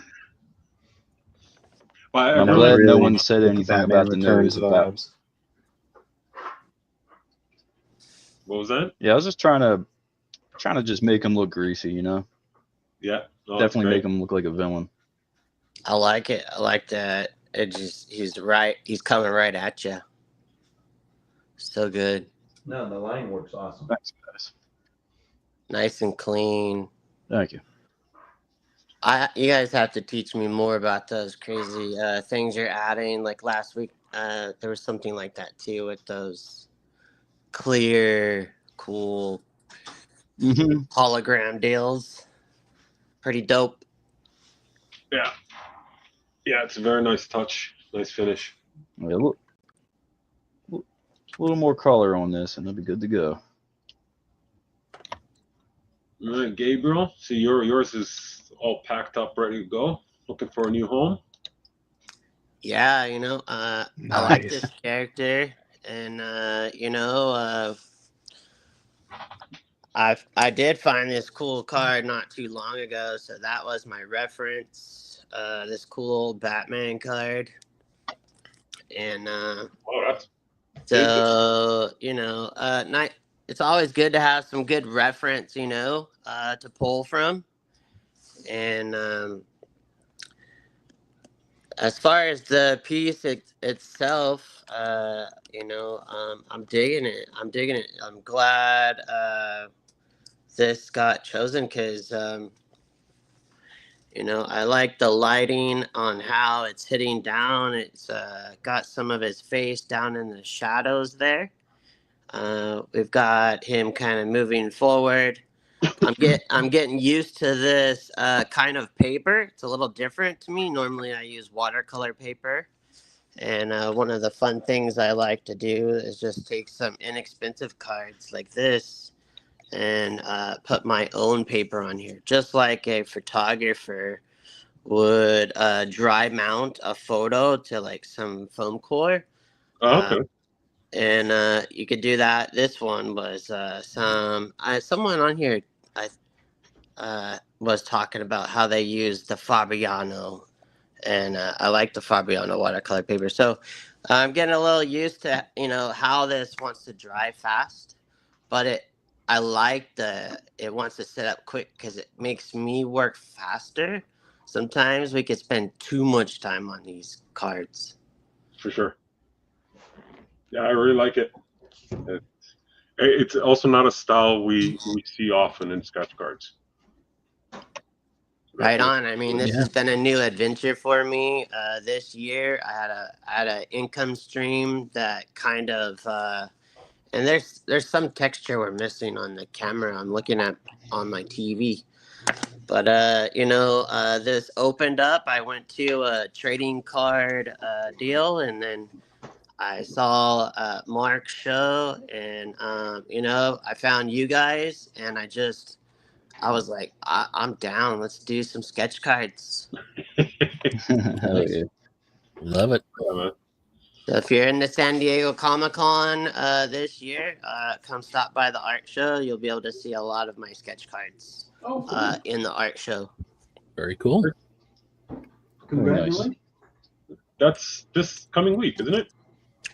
But I'm glad no one said anything about the nose vibes. What was that? Yeah, I was just trying to just make him look greasy, you know. Yeah, no, Definitely make him look like a villain. I like it. I like that. He's right. He's coming right at you. So good. No, the line works awesome. Thanks, guys. Nice and clean. Thank you. You guys have to teach me more about those crazy things you're adding. Like last week, there was something like that too with those clear, cool hologram deals. Pretty dope. Yeah, it's a very nice touch. Nice finish. Yeah, look. A little more color on this, and it'll be good to go. All right, Gabriel. So yours is all packed up, ready to go. Looking for a new home. Yeah, I like this character, and I did find this cool card not too long ago, so that was my reference. This cool Batman card, and that's. So, it's always good to have some good reference, to pull from. And as far as the piece itself, I'm digging it. I'm glad this got chosen because, I like the lighting on how it's hitting down. It's got some of his face down in the shadows there. We've got him kind of moving forward. I'm getting used to this kind of paper. It's a little different to me. Normally I use watercolor paper. And one of the fun things I like to do is just take some inexpensive cards like this and put my own paper on here, just like a photographer would dry mount a photo to like some foam core. Okay. And you could do that. This one was someone on here was talking about how they use the Fabriano, and I like the Fabriano watercolor paper. So I'm getting a little used to how this wants to dry fast, but I like it wants to set up quick because it makes me work faster. Sometimes we could spend too much time on these cards. For sure. Yeah, I really like it. It's also not a style we see often in sketch cards. Right on. I mean, this Yeah. has been a new adventure for me. This year, I had an income stream that kind of, and there's some texture we're missing on the camera. I'm looking at on my TV, but this opened up. I went to a trading card deal, and then I saw Mark's show, and I found you guys, and I was like, I'm down. Let's do some sketch cards. Hell yeah. Love it. Yeah, man. So if you're in the San Diego Comic Con this year, come stop by the art show. You'll be able to see a lot of my sketch cards in the art show. Very cool. Congratulations. That's this coming week, isn't it?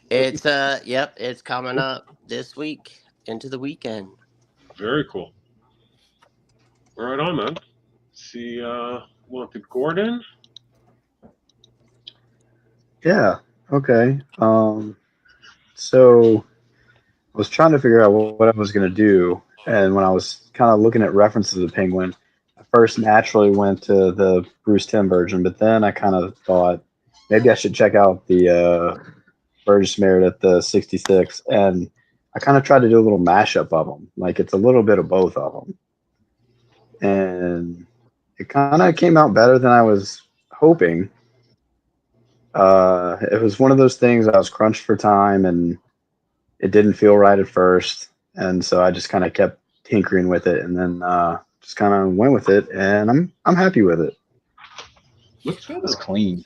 It's it's coming up this week into the weekend. Very cool. Right on, man. See, wanted Gordon. Yeah. Okay. So I was trying to figure out what I was going to do, and when I was kind of looking at references of the Penguin, I first naturally went to the Bruce Timm version, but then I kind of thought maybe I should check out the Burgess Meredith, the '66, and I kind of tried to do a little mashup of them, like it's a little bit of both of them, and it kind of came out better than I was hoping. It was one of those things I was crunched for time and it didn't feel right at first. And so I just kind of kept tinkering with it and then just kind of went with it and I'm happy with it. Looks good. It's clean.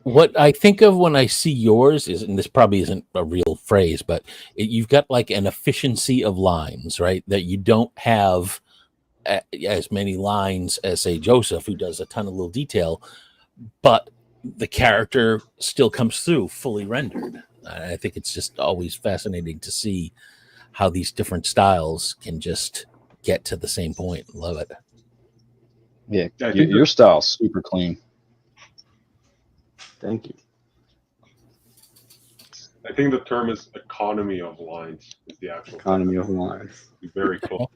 What I think of when I see yours is, and this probably isn't a real phrase, but you've got like an efficiency of lines, right? That you don't have as many lines as, say, Joseph, who does a ton of little detail, but the character still comes through fully rendered. I think it's just always fascinating to see how these different styles can just get to the same point. Love it. Yeah, I think your style's super clean. Thank you. I think the term is economy of lines is the actual Economy of lines. Very cool.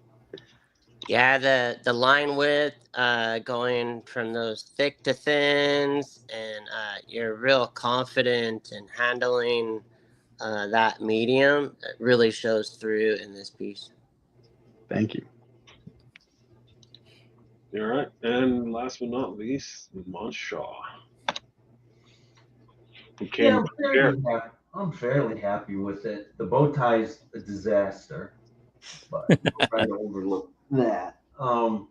Yeah, the line width going from those thick to thins, and you're real confident in handling that medium. It really shows through in this piece. Thank you. All right, and last but not least, Munshaw. Who came here? I'm fairly happy with it. The bow tie's a disaster, but I'll try to overlook that. And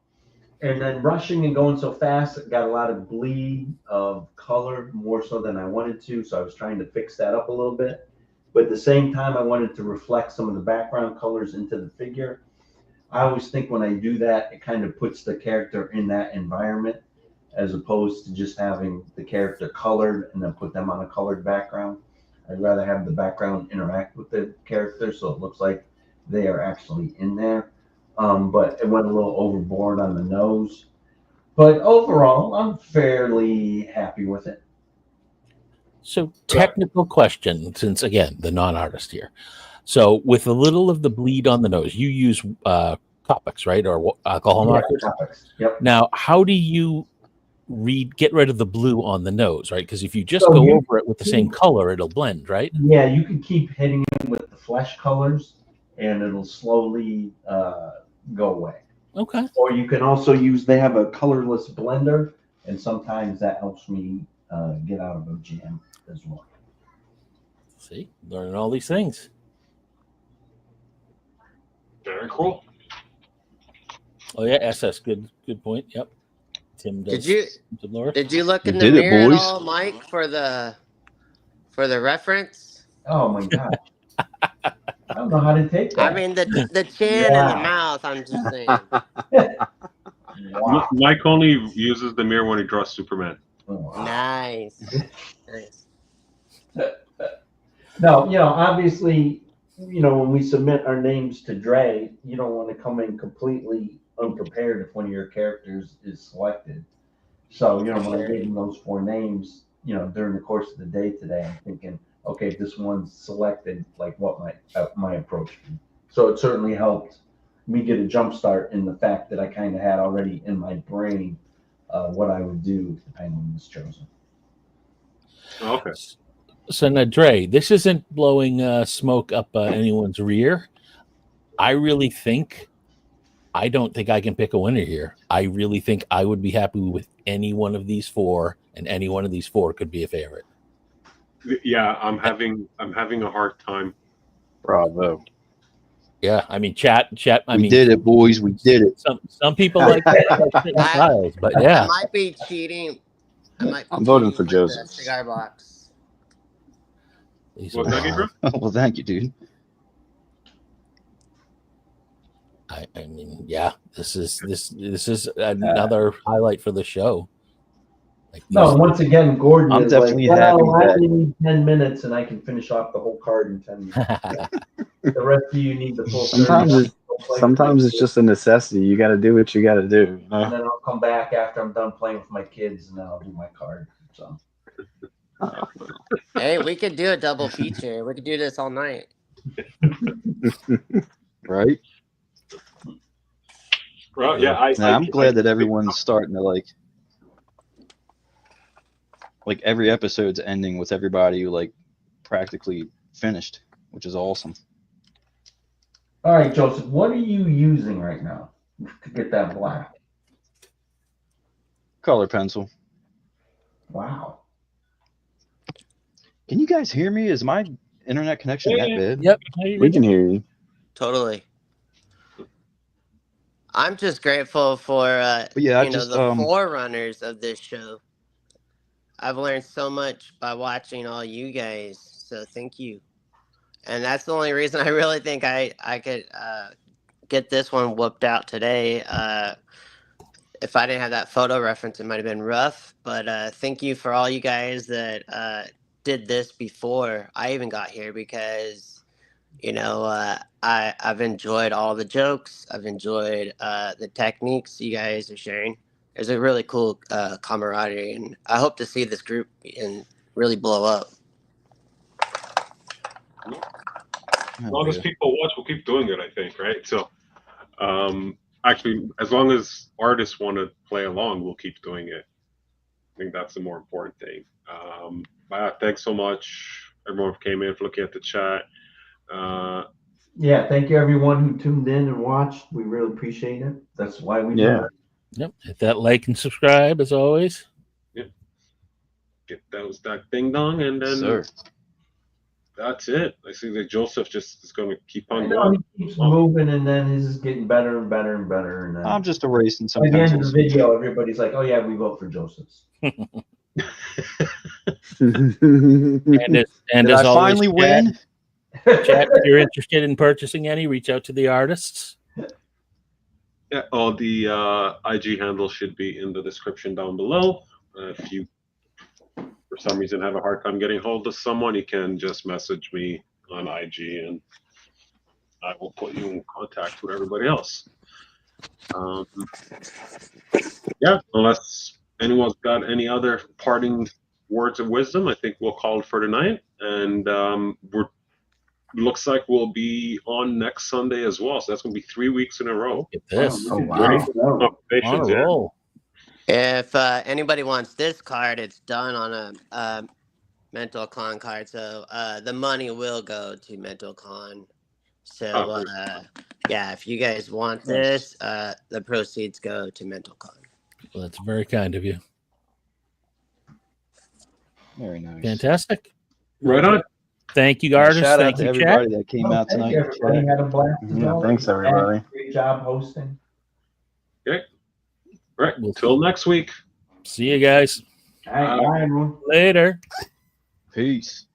then rushing and going so fast, it got a lot of bleed of color, more so than I wanted to. So I was trying to fix that up a little bit. But at the same time, I wanted to reflect some of the background colors into the figure. I always think when I do that, it kind of puts the character in that environment, as opposed to just having the character colored and then put them on a colored background. I'd rather have the background interact with the character so it looks like they are actually in there. But it went a little overboard on the nose. But overall, I'm fairly happy with it. So, technical question, since again, the non-artist here. So, with a little of the bleed on the nose, you use Copics, right, or alcohol markers? Topics. Yep. Now, how do you get rid of the blue on the nose, right? Because if you just go over it with the same color, it'll blend, right? Yeah, you can keep hitting it with the flesh colors, and it'll slowly go away. Okay. Or you can also use, they have a colorless blender, and sometimes that helps me get out of a jam as well. See, learning all these things. Very cool. Oh yeah, SS, good point. Yep. Tim does. Did you look in You the did it, mirror at boys. all, Mike, for the reference? Oh my god. I don't know how to take that. I mean the chin and the mouth, I'm just saying. Wow. Mike only uses the mirror when he draws Superman. Wow. Nice. Nice. No, obviously, when we submit our names to Dre, you don't want to come in completely unprepared if one of your characters is selected. So, when I gave him those 4 names, during the course of the day today, I'm thinking, okay, this one's selected, like what my approach be. So it certainly helped me get a jump start in the fact that I kind of had already in my brain what I would do if the penguin was chosen. Okay. So now, Dre, this isn't blowing smoke up anyone's rear. I don't think I can pick a winner here. I really think I would be happy with any one of these four, and any one of these four could be a favorite. Yeah, I'm having a hard time. Bravo. Yeah, I mean, chat. We did it, boys. We did it. Some people like certain styles, but yeah, I might be cheating. I'm voting for with the Joseph. cigar box. These What's are- that, Gabriel? Well, thank you, dude. I mean, yeah, this is another highlight for the show. Like No, these- once again, Gordon I'm is definitely like, happy well, I that- only need 10 minutes and I can finish off the whole card in 10 minutes. The rest of you need the full 30. Sometimes it's just a necessity. You got to do what you got to do. You know? And then I'll come back after I'm done playing with my kids and then I'll do my card. So Hey, we could do a double feature. We could do this all night. Right? Well, yeah, I'm glad that everyone's starting to like every episode's ending with everybody like practically finished, which is awesome. all right, Joseph, what are you using right now to get that black? Color pencil. Wow. Can you guys hear me? Is my internet connection that bad? Yep, We can hear you. Totally. I'm just grateful for the forerunners of this show. I've learned so much by watching all you guys, so thank you. And that's the only reason I really think I could get this one whooped out today. If I didn't have that photo reference, it might have been rough. But thank you for all you guys that did this before I even got here, because I've enjoyed all the jokes. I've enjoyed the techniques you guys are sharing. There's a really cool camaraderie, and I hope to see this group and really blow up. As long as people watch, we'll keep doing it, I think, right? So, actually, as long as artists want to play along, we'll keep doing it. I think that's the more important thing. Thanks so much, everyone who came in, for looking at the chat. Yeah, thank you everyone who tuned in and watched. We really appreciate it. That's why we do it. Yep. Hit that like and subscribe as always. Yep. Get that ding dong, and then that's it. I see that Joseph just is going to keep on going. He keeps moving, and then he's just getting better and better and better. And then I'm just erasing some by the end of the pencils. video, everybody's like, "Oh yeah, we vote for Joseph's." And Did as I always, finally win? Chat, if you're interested in purchasing any, reach out to the artists. Yeah, all the IG handles should be in the description down below. If you, for some reason, have a hard time getting hold of someone, you can just message me on IG, and I will put you in contact with everybody else. Yeah, unless anyone's got any other parting words of wisdom, I think we'll call it for tonight. And looks like we'll be on next Sunday as well. So that's going to be 3 weeks in a row. Get this. Oh, wow. On a roll. If anybody wants this card, it's done on a Mental Con card. So the money will go to Mental Con. So yeah, if you guys want this, the proceeds go to Mental Con. Well, that's very kind of you. Very nice. Fantastic. Right on. Thank you, artists. Shout out Thank to you, everybody chat. that came out Thank tonight. you, everybody. Had a blast. as Yeah, always. thanks, everybody. Great job hosting. Okay. Right. Till next week. See you guys All right, bye, everyone. later. Peace.